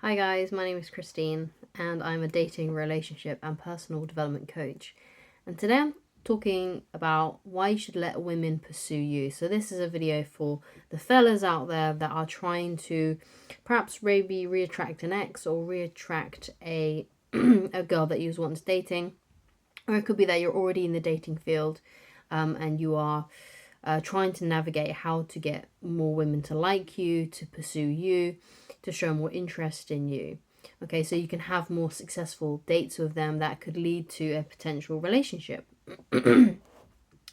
Hi guys, my name is Christine and I'm a dating, relationship and personal development coach. And today I'm talking about why you should let women pursue you. So this is a video for the fellas out there that are trying to perhaps maybe reattract an ex or reattract a a girl that you was once dating. Or it could be that you're already in the dating field and you are trying to navigate how to get more women to like you, to pursue you, to show more interest in you. Okay, so you can have more successful dates with them that could lead to a potential relationship.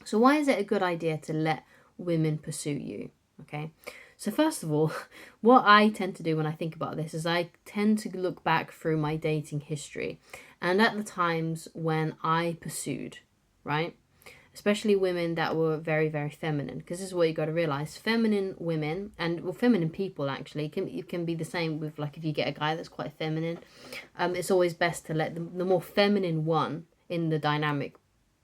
So, why is it a good idea to let women pursue you? Okay, so first of all, what I tend to do when I think about this is I tend to look back through my dating history and at the times when I pursued, right? Especially women that were very, very feminine, because this is what you got to realize: feminine women and well, feminine people actually can be the same with, like, if you get a guy that's quite feminine, it's always best to let the more feminine one in the dynamic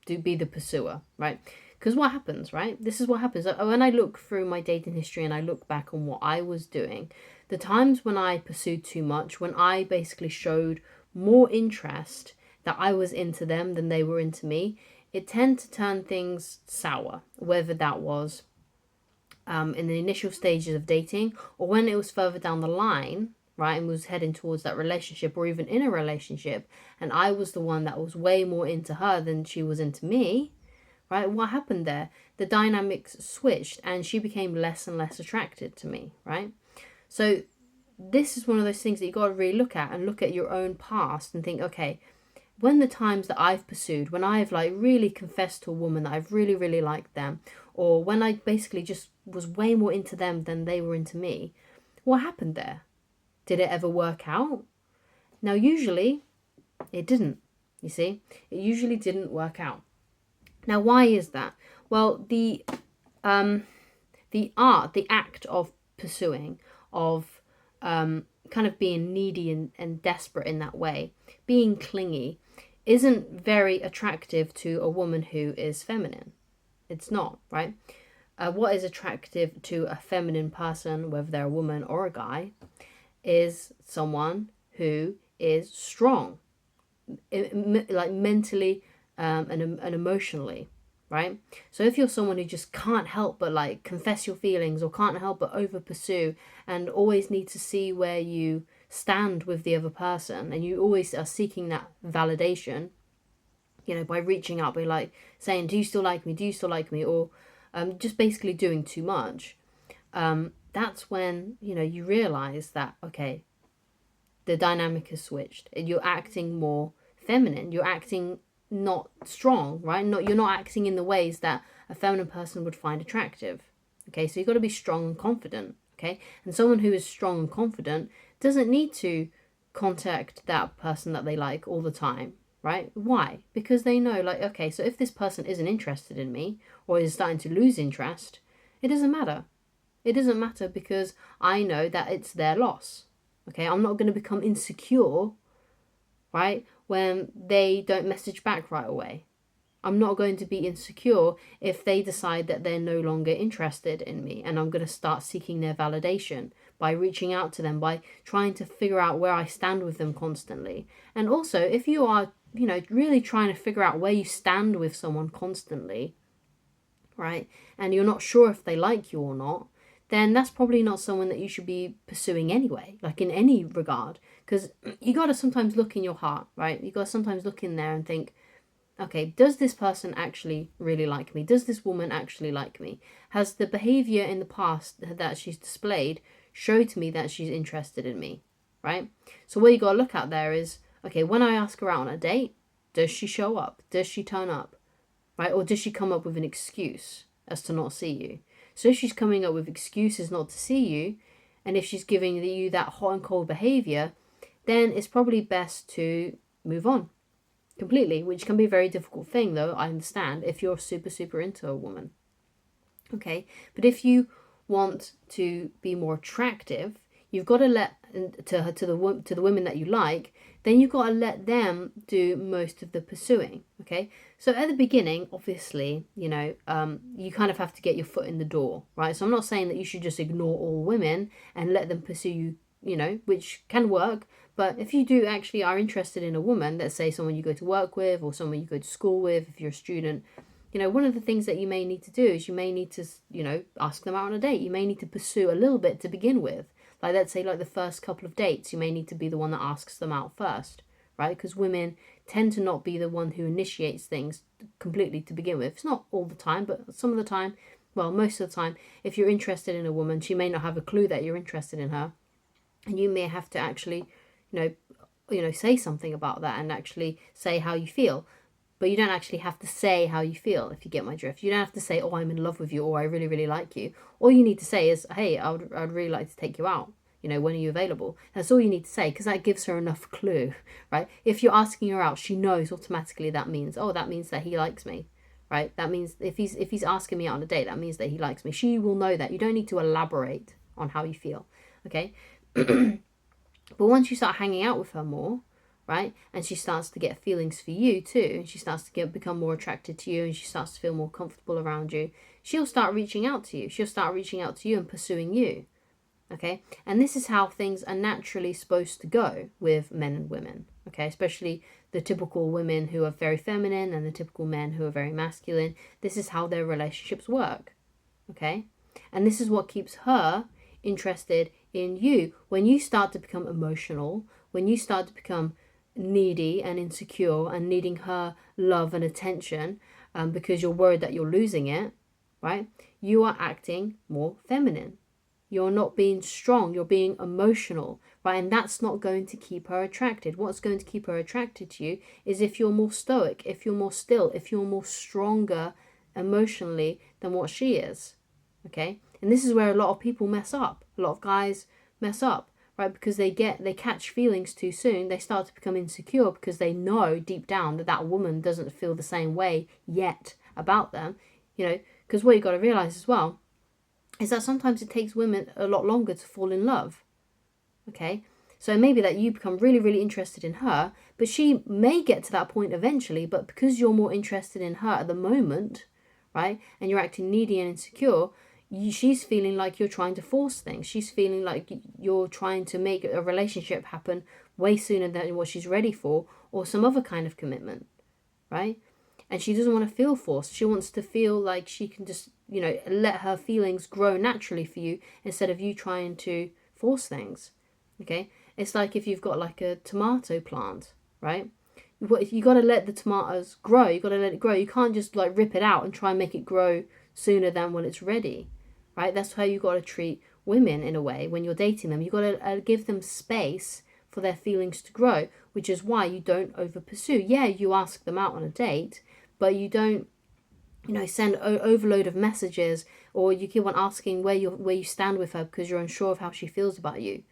to be the pursuer, right? Because what happens, right? This is what happens when I look through my dating history and I look back on what I was doing. The times when I pursued too much, when I basically showed more interest, that I was into them than they were into me, it tend to turn things sour, whether that was in the initial stages of dating or when it was further down the line, right, and was heading towards that relationship or even in a relationship, and I was the one that was way more into her than she was into me, right? What happened there? The dynamics switched and she became less and less attracted to me, right? So this is one of those things that you got to really look at and look at your own past and think, okay, when the times that I've pursued, when I've like really confessed to a woman that I've really, really liked them, or when I basically just was way more into them than they were into me, what happened there? Did it ever work out? Now, usually it didn't, you see? It usually didn't work out. Now, why is that? Well, the act of pursuing, of kind of being needy and desperate in that way, being clingy, isn't very attractive to a woman who is feminine. It's not, right? What is attractive to a feminine person, whether they're a woman or a guy, is someone who is strong, like mentally and emotionally, right? So if you're someone who just can't help but like confess your feelings or can't help but over pursue and always need to see where you stand with the other person and you always are seeking that validation, by reaching out, by like saying, do you still like me? Do you still like me? Or just basically doing too much. That's when, you realize that, okay, the dynamic has switched. You're acting more feminine. You're acting not strong, right? You're not acting in the ways that a feminine person would find attractive. Okay, so you've got to be strong and confident. Okay, and someone who is strong and confident doesn't need to contact that person that they like all the time, right? Why? Because they know, like, okay, so if this person isn't interested in me or is starting to lose interest, it doesn't matter. It doesn't matter because I know that it's their loss. Okay, I'm not going to become insecure, right, when they don't message back right away. I'm not going to be insecure if they decide that they're no longer interested in me, and I'm going to start seeking their validation by reaching out to them, by trying to figure out where I stand with them constantly. And also, if you are, really trying to figure out where you stand with someone constantly, right, and you're not sure if they like you or not, then that's probably not someone that you should be pursuing anyway, like in any regard. Because you got to sometimes look in your heart, right? You got to sometimes look in there and think, okay, does this person actually really like me? Does this woman actually like me? Has the behavior in the past that she's displayed showed to me that she's interested in me, right? So what you got to look at there is, okay, when I ask her out on a date, does she show up? Does she turn up? Right? Or does she come up with an excuse as to not see you? So if she's coming up with excuses not to see you, and if she's giving you that hot and cold behavior, then it's probably best to move on completely, which can be a very difficult thing, though, I understand, if you're super, super into a woman. Okay, but if you want to be more attractive, you've got to let to the women that you like, then you've got to let them do most of the pursuing. Okay, so at the beginning, obviously, you kind of have to get your foot in the door, right? So I'm not saying that you should just ignore all women and let them pursue you which can work. But if you do actually are interested in a woman, let's say someone you go to work with or someone you go to school with, if you're a student, one of the things that you may need to do is you may need to, ask them out on a date. You may need to pursue a little bit to begin with. Like, let's say, like the first couple of dates, you may need to be the one that asks them out first, right? Because women tend to not be the one who initiates things completely to begin with. It's not all the time, but some of the time, well, most of the time, if you're interested in a woman, she may not have a clue that you're interested in her. And you may have to actually, say something about that and actually say how you feel. But you don't actually have to say how you feel, if you get my drift. You don't have to say, oh, I'm in love with you, or I really, really like you. All you need to say is, hey, I'd really like to take you out. When are you available? That's all you need to say, because that gives her enough clue, right? If you're asking her out, she knows automatically that means that he likes me, right? That means if he's asking me out on a date, that means that he likes me. She will know that. You don't need to elaborate on how you feel, okay? But once you start hanging out with her more, right, and she starts to get feelings for you too, and she starts to become more attracted to you, and she starts to feel more comfortable around you, she'll start reaching out to you. She'll start reaching out to you and pursuing you, okay? And this is how things are naturally supposed to go with men and women, okay? Especially the typical women who are very feminine and the typical men who are very masculine. This is how their relationships work, okay? And this is what keeps her interested in you. When you start to become emotional, when you start to become needy and insecure and needing her love and attention, because you're worried that you're losing it, right? You are acting more feminine. You're not being strong. You're being emotional, right? And that's not going to keep her attracted. What's going to keep her attracted to you is if you're more stoic, if you're more still, if you're more stronger emotionally than what she is, okay? And this is where a lot of people mess up. A lot of guys mess up, right? Because they catch feelings too soon. They start to become insecure because they know deep down that woman doesn't feel the same way yet about them, because what you got to realize as well is that sometimes it takes women a lot longer to fall in love, okay? So maybe that you become really, really interested in her, but she may get to that point eventually, but because you're more interested in her at the moment, right, and you're acting needy and insecure, she's feeling like you're trying to force things. She's feeling like you're trying to make a relationship happen way sooner than what she's ready for, or some other kind of commitment, right? And she doesn't want to feel forced. She wants to feel like she can just, let her feelings grow naturally for you instead of you trying to force things, okay? It's like if you've got like a tomato plant, right? You got to let the tomatoes grow. You got to let it grow. You can't just like rip it out and try and make it grow sooner than when it's ready, right? That's how you got to treat women in a way when you're dating them. You got to give them space for their feelings to grow, which is why you don't over pursue. Yeah, you ask them out on a date, but you don't, send overload of messages, or you keep on asking where you stand with her because you're unsure of how she feels about you,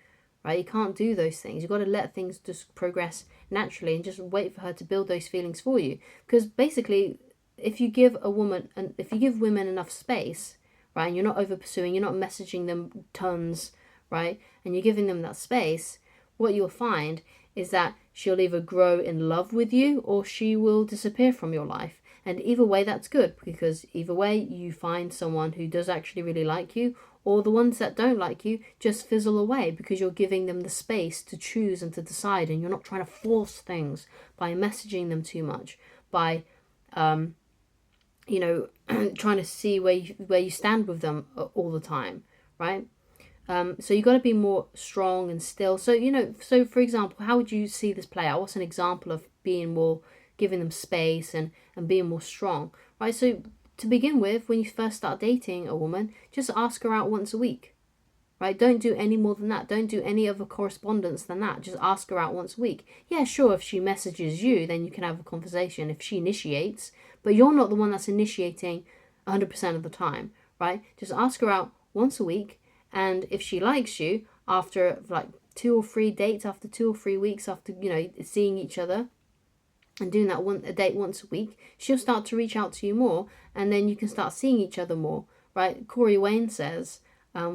right? You can't do those things. You've got to let things just progress naturally and just wait for her to build those feelings for you. Because basically, if you give women enough space, right, and you're not over pursuing, you're not messaging them tons, right, and you're giving them that space, what you'll find is that she'll either grow in love with you or she will disappear from your life. And either way, that's good, because either way you find someone who does actually really like you, or the ones that don't like you just fizzle away because you're giving them the space to choose and to decide, and you're not trying to force things by messaging them too much, by trying to see where you stand with them all the time, right? So you got to be more strong and still. So, so for example, how would you see this play out? What's an example of being more, giving them space and being more strong, right? So to begin with, when you first start dating a woman, just ask her out once a week, right? Don't do any more than that. Don't do any other correspondence than that. Just ask her out once a week. Yeah, sure, if she messages you, then you can have a conversation if she initiates, but you're not the one that's initiating 100% of the time, right? Just ask her out once a week, and if she likes you after like 2 or 3 dates, after 2 or 3 weeks, after, seeing each other and doing a date once a week, she'll start to reach out to you more, and then you can start seeing each other more, right? Corey Wayne says,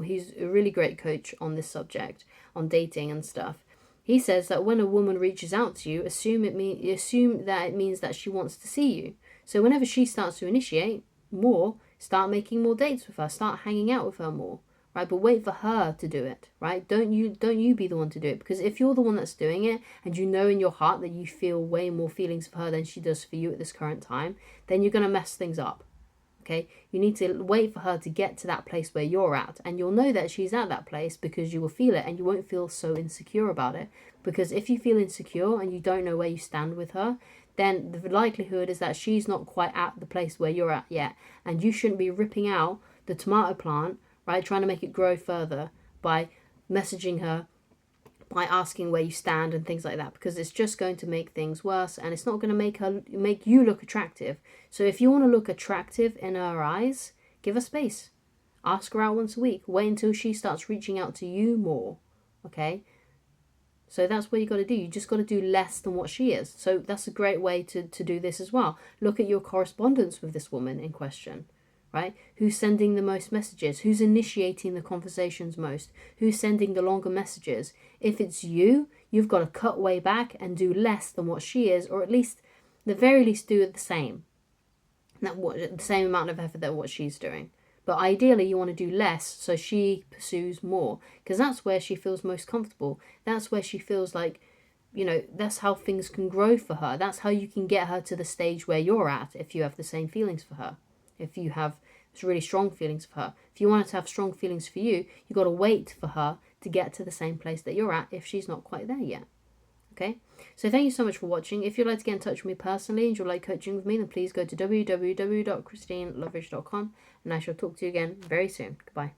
he's a really great coach on this subject, on dating and stuff. He says that when a woman reaches out to you, assume that it means that she wants to see you. So whenever she starts to initiate more, start making more dates with her, start hanging out with her more, right? But wait for her to do it, right? Don't you be the one to do it, because if you're the one that's doing it and you know in your heart that you feel way more feelings for her than she does for you at this current time, then you're going to mess things up. Okay, you need to wait for her to get to that place where you're at, and you'll know that she's at that place because you will feel it, and you won't feel so insecure about it. Because if you feel insecure and you don't know where you stand with her, then the likelihood is that she's not quite at the place where you're at yet, and you shouldn't be ripping out the tomato plant, right, trying to make it grow further by messaging her, by asking where you stand and things like that, because it's just going to make things worse, and it's not going to make you look attractive. So if you want to look attractive in her eyes, give her space. Ask her out once a week. Wait until she starts reaching out to you more. Okay? So that's what you got to do. You just got to do less than what she is. So that's a great way to do this as well. Look at your correspondence with this woman in question. Right? Who's sending the most messages? Who's initiating the conversations most? Who's sending the longer messages? If it's you, you've got to cut way back and do less than what she is, or at least, the very least, do it the same. The same amount of effort that what she's doing. But ideally, you want to do less so she pursues more, because that's where she feels most comfortable. That's where she feels like, that's how things can grow for her. That's how you can get her to the stage where you're at if you have the same feelings for her. If you have really strong feelings for her. If you want her to have strong feelings for you, you've got to wait for her to get to the same place that you're at if she's not quite there yet. Okay? So thank you so much for watching. If you'd like to get in touch with me personally and you'd like coaching with me, then please go to www.christineloveridge.com, and I shall talk to you again very soon. Goodbye.